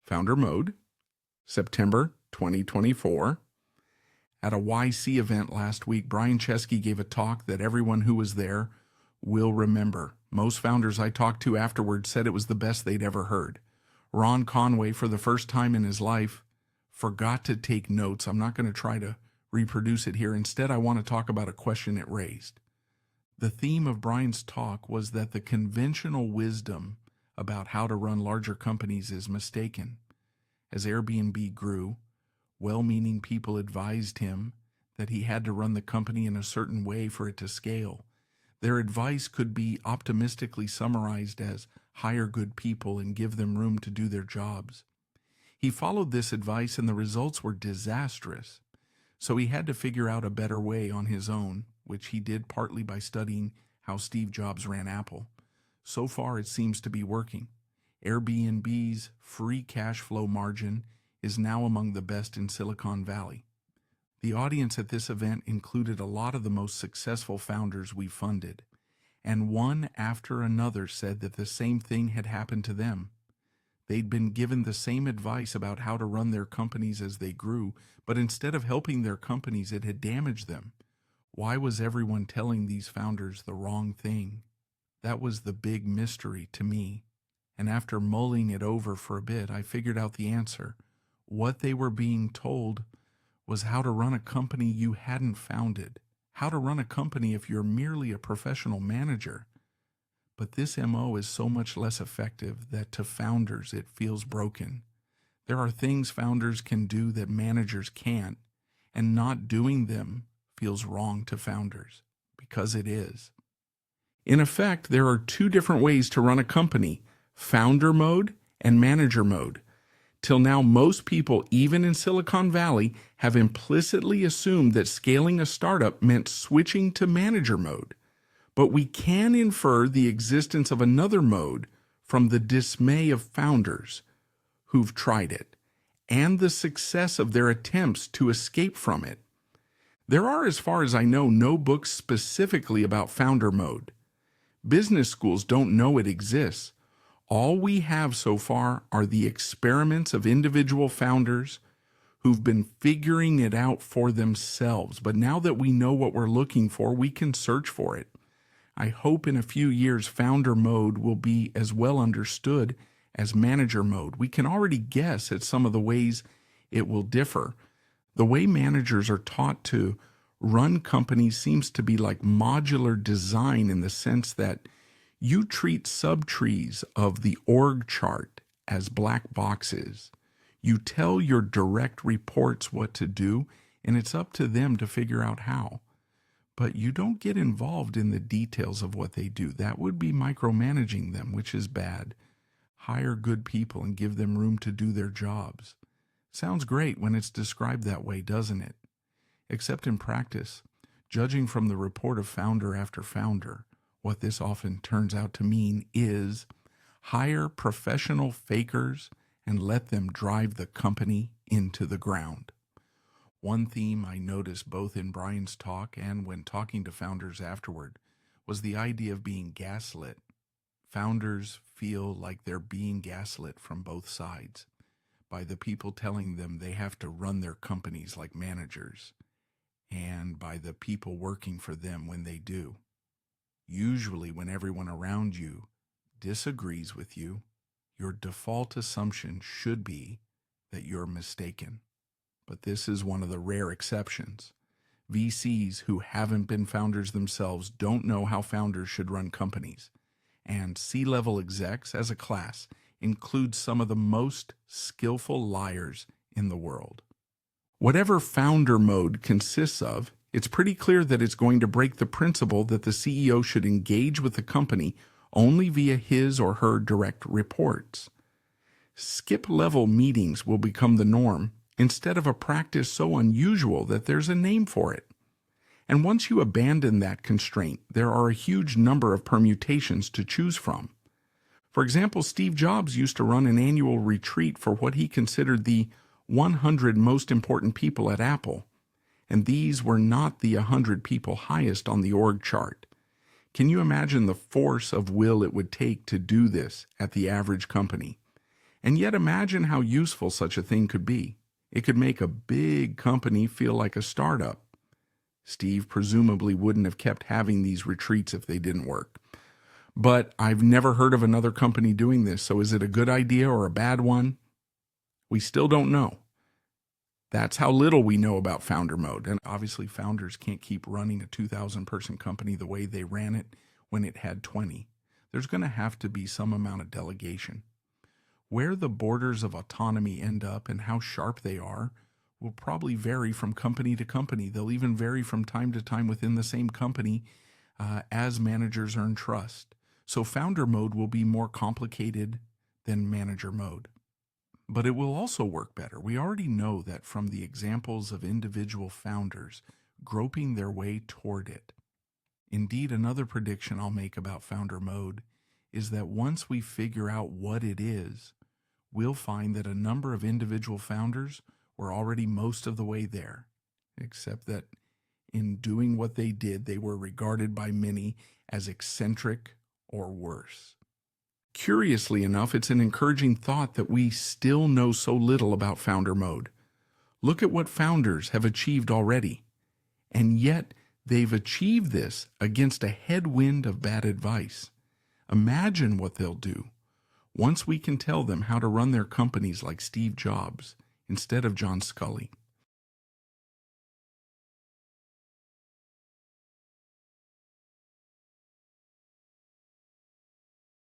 Founder Mode, September 2024. At a YC event last week, Brian Chesky gave a talk that everyone who was there will remember. Most founders I talked to afterwards said it was the best they'd ever heard. Ron Conway, for the first time in his life, forgot to take notes. I'm not going to try to reproduce it here. Instead, I want to talk about a question it raised. The theme of Brian's talk was that the conventional wisdom about how to run larger companies is mistaken. As Airbnb grew, well-meaning people advised him that he had to run the company in a certain way for it to scale. Their advice could be optimistically summarized as hire good people and give them room to do their jobs. He followed this advice and the results were disastrous. So he had to figure out a better way on his own, which he did partly by studying how Steve Jobs ran Apple. So far, it seems to be working. Airbnb's free cash flow margin is now among the best in Silicon Valley. The audience at this event included a lot of the most successful founders we funded, and one after another said that the same thing had happened to them. They'd been given the same advice about how to run their companies as they grew, but instead of helping their companies, it had damaged them. Why was everyone telling these founders the wrong thing? That was the big mystery to me. And after mulling it over for a bit, I figured out the answer. What they were being told was how to run a company you hadn't founded, how to run a company if you're merely a professional manager. But this MO is so much less effective that to founders it feels broken. There are things founders can do that managers can't, and not doing them feels wrong to founders, because it is. In effect, there are two different ways to run a company, founder mode and manager mode. Till now, most people, even in Silicon Valley, have implicitly assumed that scaling a startup meant switching to manager mode. But we can infer the existence of another mode from the dismay of founders who've tried it, and the success of their attempts to escape from it. There are, as far as I know, no books specifically about founder mode. Business schools don't know it exists. All we have so far are the experiments of individual founders who've been figuring it out for themselves. But now that we know what we're looking for, we can search for it. I hope in a few years founder mode will be as well understood as manager mode. We can already guess at some of the ways it will differ. The way managers are taught to run companies seems to be like modular design in the sense that you treat subtrees of the org chart as black boxes. You tell your direct reports what to do, and it's up to them to figure out how. But you don't get involved in the details of what they do. That would be micromanaging them, which is bad. Hire good people and give them room to do their jobs. Sounds great when it's described that way, doesn't it? Except in practice, judging from the report of founder after founder, what this often turns out to mean is hire professional fakers and let them drive the company into the ground. One theme I noticed both in Brian's talk and when talking to founders afterward was the idea of being gaslit. Founders feel like they're being gaslit from both sides by the people telling them they have to run their companies like managers, and by the people working for them when they do. Usually when everyone around you disagrees with you, your default assumption should be that you're mistaken. But this is one of the rare exceptions. VCs who haven't been founders themselves don't know how founders should run companies. And C-level execs as a class include some of the most skillful liars in the world. Whatever founder mode consists of, it's pretty clear that it's going to break the principle that the CEO should engage with the company only via his or her direct reports. Skip-level meetings will become the norm instead of a practice so unusual that there's a name for it. And once you abandon that constraint, there are a huge number of permutations to choose from. For example, Steve Jobs used to run an annual retreat for what he considered the 100 most important people at Apple. And these were not the 100 people highest on the org chart. Can you imagine the force of will it would take to do this at the average company? And yet imagine how useful such a thing could be. It could make a big company feel like a startup. Steve presumably wouldn't have kept having these retreats if they didn't work. But I've never heard of another company doing this, so is it a good idea or a bad one? We still don't know. That's how little we know about founder mode. And obviously founders can't keep running a 2,000-person company the way they ran it when it had 20. There's going to have to be some amount of delegation. Where the borders of autonomy end up and how sharp they are will probably vary from company to company. They'll even vary from time to time within the same company as managers earn trust. So founder mode will be more complicated than manager mode. But it will also work better. We already know that from the examples of individual founders groping their way toward it. Indeed, another prediction I'll make about founder mode is that once we figure out what it is, we'll find that a number of individual founders were already most of the way there, except that in doing what they did, they were regarded by many as eccentric or worse. Curiously enough, it's an encouraging thought that we still know so little about founder mode. Look at what founders have achieved already, and yet they've achieved this against a headwind of bad advice. Imagine what they'll do once we can tell them how to run their companies like Steve Jobs instead of John Sculley.